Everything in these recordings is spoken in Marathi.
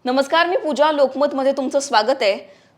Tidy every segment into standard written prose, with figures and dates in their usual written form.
नमस्कार, मी पूजा. लोकमतमध्ये तुमचं स्वागत आहे.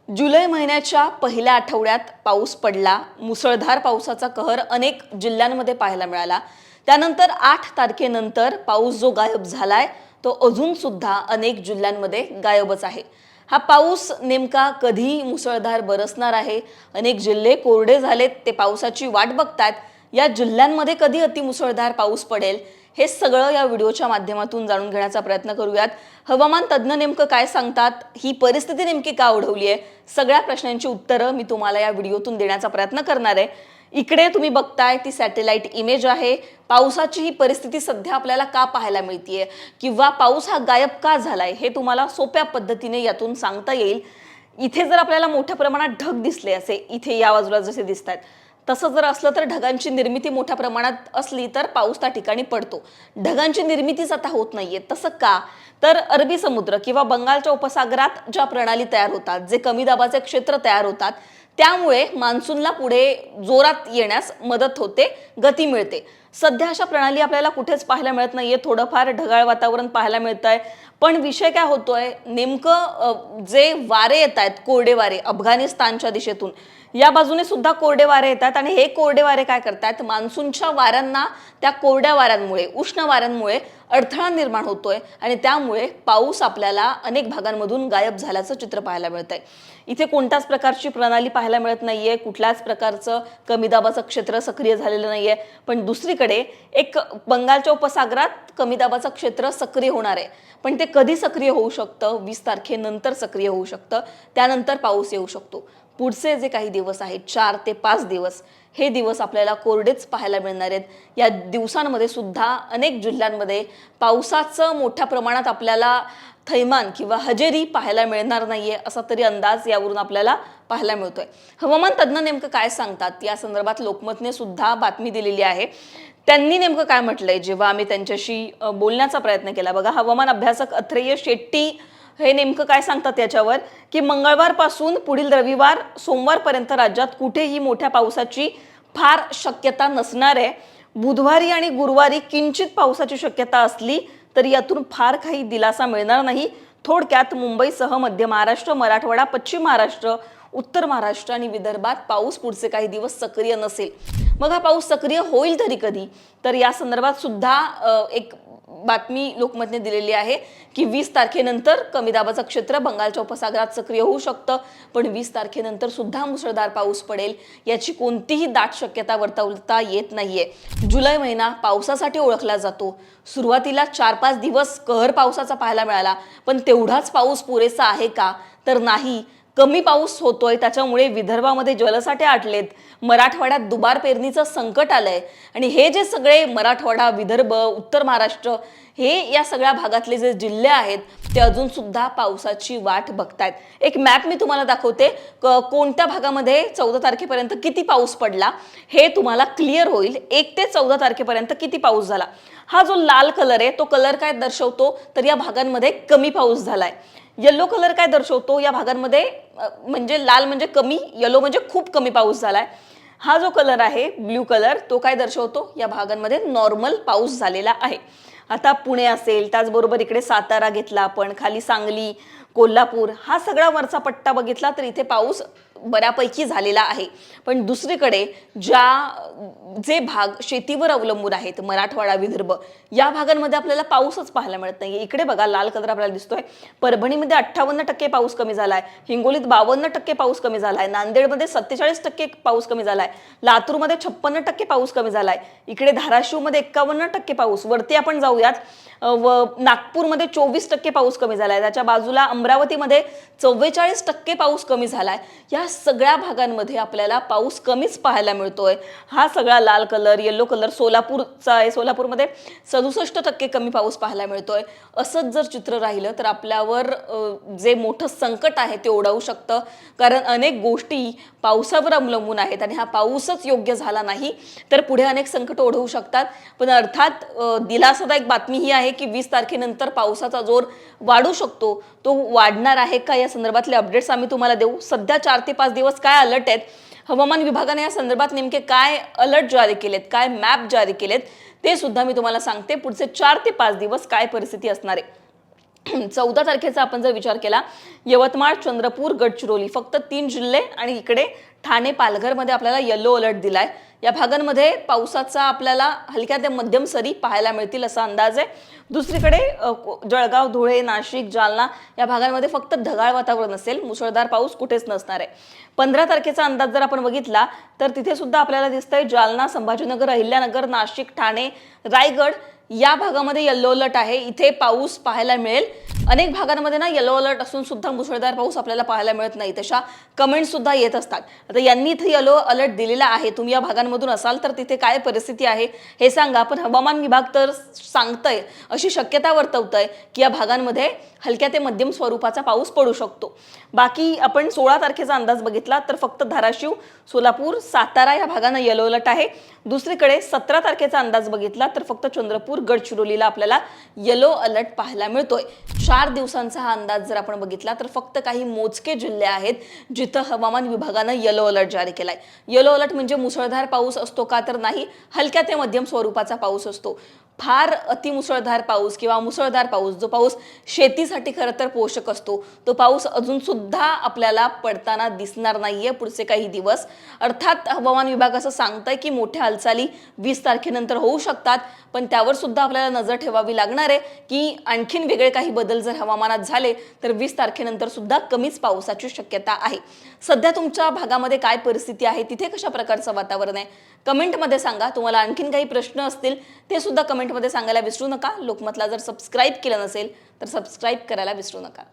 जुलै महिन्याच्या पहिल्या आठवड्यात पाऊस पडला. मुसळधार पावसाचा कहर अनेक जिल्ह्यांमध्ये पाहायला मिळाला. त्यानंतर 8 तारखेनंतर पाऊस जो गायब झालाय तो अजून सुद्धा अनेक जिल्ह्यांमध्ये गायबच आहे. हा पाऊस नेमका कधी मुसळधार बरसणार आहे? अनेक जिल्हे कोरडे झालेत, ते पावसाची वाट बघतात. या जिल्ह्यांमध्ये कधी अतिमुसळधार पाऊस पडेल हे सगळं या व्हिडिओच्या माध्यमातून जाणून घेण्याचा प्रयत्न करूयात. हवामान तज्ज्ञ नेमकं काय सांगतात, ही परिस्थिती नेमकी का ओढवली आहे, सगळ्या प्रश्नांची उत्तरं मी तुम्हाला या व्हिडिओतून देण्याचा प्रयत्न करणार आहे. इकडे तुम्ही बघताय ती सॅटेलाइट इमेज आहे. पावसाची ही परिस्थिती सध्या आपल्याला का पाहायला मिळतेय किंवा पाऊस हा गायब का झालाय हे तुम्हाला सोप्या पद्धतीने यातून सांगता येईल. इथे जर आपल्याला मोठ्या प्रमाणात ढग दिसले, असे इथे या बाजूला जसे दिसत आहेत, तसं जर असलं तर ढगांची निर्मिती मोठ्या प्रमाणात असली तर पाऊस त्या ठिकाणी पडतो. ढगांची निर्मितीच आता होत नाहीये. तसं का? तर अरबी समुद्र किंवा बंगालच्या उपसागरात ज्या प्रणाली तयार होतात, जे कमी दाबाचे क्षेत्र तयार होतात, त्यामुळे मान्सूनला पुढे जोरात येण्यास मदत होते, गती मिळते. सध्या अशा प्रणाली आपल्याला कुठेच पाहायला मिळत नाहीये. थोडंफार ढगाळ वातावरण पाहायला मिळतंय. पण विषय काय होतोय, नेमकं जे वारे येत आहेत, कोरडे वारे अफगाणिस्तानच्या दिशेतून, या बाजूने सुद्धा कोरडे वारे येतात आणि हे कोरडे वारे काय करतात, मान्सूनच्या वाऱ्यांना, त्या कोरड्या वाऱ्यांमुळे, उष्ण वाऱ्यांमुळे अडथळा निर्माण होतोय आणि त्यामुळे पाऊस आपल्याला अनेक भागांमधून गायब झाल्याचं चित्र पाहायला मिळतंय. इथे कोणत्याच प्रकारची प्रणाली पाहायला मिळत नाहीये, कुठल्याच प्रकारचं कमी दाबाचं क्षेत्र सक्रिय झालेलं नाहीये. पण दुसरीकडे एक बंगालच्या उपसागरात कमी दाबाचं क्षेत्र सक्रिय होणार आहे. पण ते कधी सक्रिय होऊ शकतं? 20 तारखेनंतर सक्रिय होऊ शकतं. त्यानंतर पाऊस येऊ शकतो. पुढचे जे काही दिवस आहेत, 4 ते 5 दिवस, हे दिवस आपल्याला कोरडेच पाहायला मिळणार आहेत. या दिवसांमध्ये सुद्धा अनेक जिल्ह्यांमध्ये पावसाचं मोठ्या प्रमाणात आपल्याला थैमान किंवा हजेरी पाहायला मिळणार नाहीये, असा तरी अंदाज यावरून आपल्याला पाहायला मिळतोय. हवामान तज्ज्ञ नेमकं काय सांगतात या संदर्भात लोकमतने सुद्धा बातमी दिलेली आहे. त्यांनी नेमकं काय म्हटलंय जेव्हा आम्ही त्यांच्याशी बोलण्याचा प्रयत्न केला, बघा. हवामान अभ्यासक अथ्रेय शेट्टी हे नेमकं काय सांगतात याच्यावर, की मंगळवारपासून पुढील रविवार सोमवारपर्यंत राज्यात कुठेही मोठ्या पावसाची फार शक्यता नसणार आहे. बुधवारी आणि गुरुवारी किंचित पावसाची शक्यता असली तरी यातून फार काही दिलासा मिळणार नाही. थोडक्यात मुंबईसह मध्य महाराष्ट्र, मराठवाडा, पश्चिम महाराष्ट्र, उत्तर महाराष्ट्र आणि विदर्भात पाऊस पुढचे काही दिवस सक्रिय नसेल. मग हा पाऊस सक्रिय होईल तरी कधी? तर या संदर्भात सुद्धा एक बातमी लोकमतने दिलेली आहे की 20 तारखेनंतर कमी दाबाचं क्षेत्र बंगालच्या उपसागरात सक्रिय होऊ शकतं. पण 20 तारखेनंतर सुद्धा मुसळधार पाऊस पडेल याची कोणतीही दाट शक्यता वर्तवता येत नाहीये. जुलै महिना पावसासाठी ओळखला जातो. सुरुवातीला 4-5 दिवस कहर पावसाचा पाहायला मिळाला, पण तेवढाच पाऊस पुरेसा आहे का? तर नाही. कमी पाऊस होतोय, त्याच्यामुळे विदर्भामध्ये जलसाठे आटलेत. मराठवाड्यात दुबार पेरणीचं संकट आलंय आणि हे जे सगळे मराठवाडा, विदर्भ, उत्तर महाराष्ट्र, हे या सगळ्या भागातले जे जिल्हे आहेत ते अजून सुद्धा पावसाची वाट बघतायत. एक मॅप मी तुम्हाला दाखवते. कोणत्या भागामध्ये 14 तारखेपर्यंत किती पाऊस पडला हे तुम्हाला क्लिअर होईल. 1 ते 14 तारखेपर्यंत किती पाऊस झाला. हा जो लाल कलर आहे तो कलर काय दर्शवतो, तर या भागांमध्ये कमी पाऊस झालाय. येलो कलर काय दर्शवतो, या भागांमध्ये म्हणजे लाल म्हणजे कमी, येलो म्हणजे खूप कमी पाऊस झालाय. हा जो कलर आहे ब्ल्यू कलर, तो काय दर्शवतो, या भागांमध्ये नॉर्मल पाऊस झालेला आहे. आता पुणे असेल, त्याचबरोबर इकडे सातारा घेतला आपण, खाली सांगली, कोल्हापूर, हा सगळा वरचा पट्टा बघितला तर इथे पाऊस बऱ्यापैकी झालेला आहे. पण दुसरीकडे जे भाग शेतीवर अवलंबून आहेत, मराठवाडा, विदर्भ, या भागांमध्ये आपल्याला पाऊसच पाहायला मिळत नाही. इकडे बघा लाल कलर आपल्याला दिसतोय. परभणीमध्ये 58% पाऊस कमी झालाय, हिंगोलीत 52% पाऊस कमी झालाय, नांदेडमध्ये 47% पाऊस कमी झालाय, लातूरमध्ये 56% पाऊस कमी झालाय, इकडे धाराशिवमध्ये 51% पाऊस. वरती आपण जाऊयात, नागपूरमध्ये 24% पाऊस कमी झालाय, त्याच्या बाजूला अमरावतीमध्ये 44% पाऊस कमी झालाय. या सगळ्या भागांमध्ये आपल्याला पाऊस कमीच पाहायला मिळतोय. हा सगळा लाल कलर, येलो कलर सोलापूरचा आहे. सोलापूरमध्ये 67% कमी पाऊस पाहायला मिळतोय. असंच जर चित्र राहिलं तर आपल्यावर जे मोठं संकट आहे ते ओढवू शकतं. कारण अनेक गोष्टी पावसावर अवलंबून आहेत आणि हा पाऊसच योग्य झाला नाही तर पुढे अनेक संकट ओढवू शकतात. पण अर्थात दिलासादायक बातमी ही आहे की 20 तारखेनंतर पावसाचा जोर वाढू शकतो. तो वाढणार आहे का, या संदर्भातले अपडेट्स आम्ही तुम्हाला देऊ. सध्या 4 ते 5 दिवस काय अलर्ट आहेत, हवामान विभागाने या संदर्भात नेमके काय अलर्ट जारी केलेत, काय मॅप जारी केलेत, ते सुद्धा मी तुम्हाला सांगते. पुढचे 4 ते 5 दिवस काय परिस्थिती असणार आहे. 14 तारखेचा आपण जर विचार केला, यवतमाळ, चंद्रपूर, गडचिरोली फक्त 3 जिल्हे आणि इकडे ठाणे, पालघरमध्ये आपल्याला येलो अलर्ट दिलाय. या भागांमध्ये पावसाचा आपल्याला हलक्या ते मध्यम सरी पाहायला मिळतील असा अंदाज आहे. दुसरीकडे जळगाव, धुळे, नाशिक, जालना या भागांमध्ये फक्त ढगाळ वातावरण असेल, मुसळधार पाऊस कुठेच नसणार आहे. 15 तारखेचा अंदाज जर आपण बघितला तर तिथे सुद्धा आपल्याला दिसतंय जालना, संभाजीनगर, अहिल्यानगर, नाशिक, ठाणे, रायगड या भागामध्ये येलो अलर्ट आहे. इथे पाऊस पाहायला मिळेल. अनेक भागांमध्ये ना येलो अलर्ट असून सुद्धा मुसळधार पाऊस आपल्याला पाहायला मिळत नाही. तशा कमेंट सुद्धा येत असतात. आता यांनी इथे येलो अलर्ट दिलेला आहे. तुम्ही या भागांमधून असाल तर तिथे काय परिस्थिती आहे हे सांगा. पण हवामान विभाग तर सांगतंय, अशी शक्यता वर्तवतंय की या भागांमध्ये हलक्या ते मध्यम स्वरूपाचा पाऊस पडू शकतो. बाकी आपण 16 तारखेचा अंदाज बघितला तर फक्त धाराशिव, सोलापूर, सातारा या भागांना येलो अलर्ट आहे. दुसरीकडे 17 तारखेचा अंदाज बघितला तर फक्त चंद्रपूर, गडचिरोलीला आपल्याला येलो अलर्ट पाहायला मिळतोय. 4 दिवसांचा हा अंदाज जर आपण बघितला तर फक्त काही मोजके जिल्हे आहेत जिथं हवामान विभागानं येलो अलर्ट जारी केलाय. येलो अलर्ट म्हणजे मुसळधार पाऊस असतो का तर नाही, हलक्या ते मध्यम स्वरूपाचा पाऊस असतो. फार अतिमुसळधार पाऊस किंवा मुसळधार पाऊस, जो पाऊस शेतीसाठी खरं तर पोषक असतो, तो पाऊस अजून सुद्धा आपल्याला पडताना दिसणार नाहीये पुढचे काही दिवस. अर्थात हवामान विभाग असं सांगतंय की मोठ्या हालचाली 20 तारखेनंतर होऊ शकतात, पण त्यावर सुद्धा आपल्याला नजर ठेवावी लागणार आहे की आणखीन वेगळे काही बदल जर हवामानात झाले तर 20 तारखेनंतर सुद्धा कमीच पावसाची शक्यता आहे. सध्या तुमच्या भागामध्ये काय परिस्थिती आहे, तिथे कशा प्रकारचं वातावरण आहे, कमेंटमध्ये सांगा. तुम्हाला आणखीन काही प्रश्न असतील ते सुद्धा कमेंटमध्ये सांगायला विसरू नका. लोकमतला जर सबस्क्राईब केलं नसेल तर सबस्क्राईब करायला विसरू नका.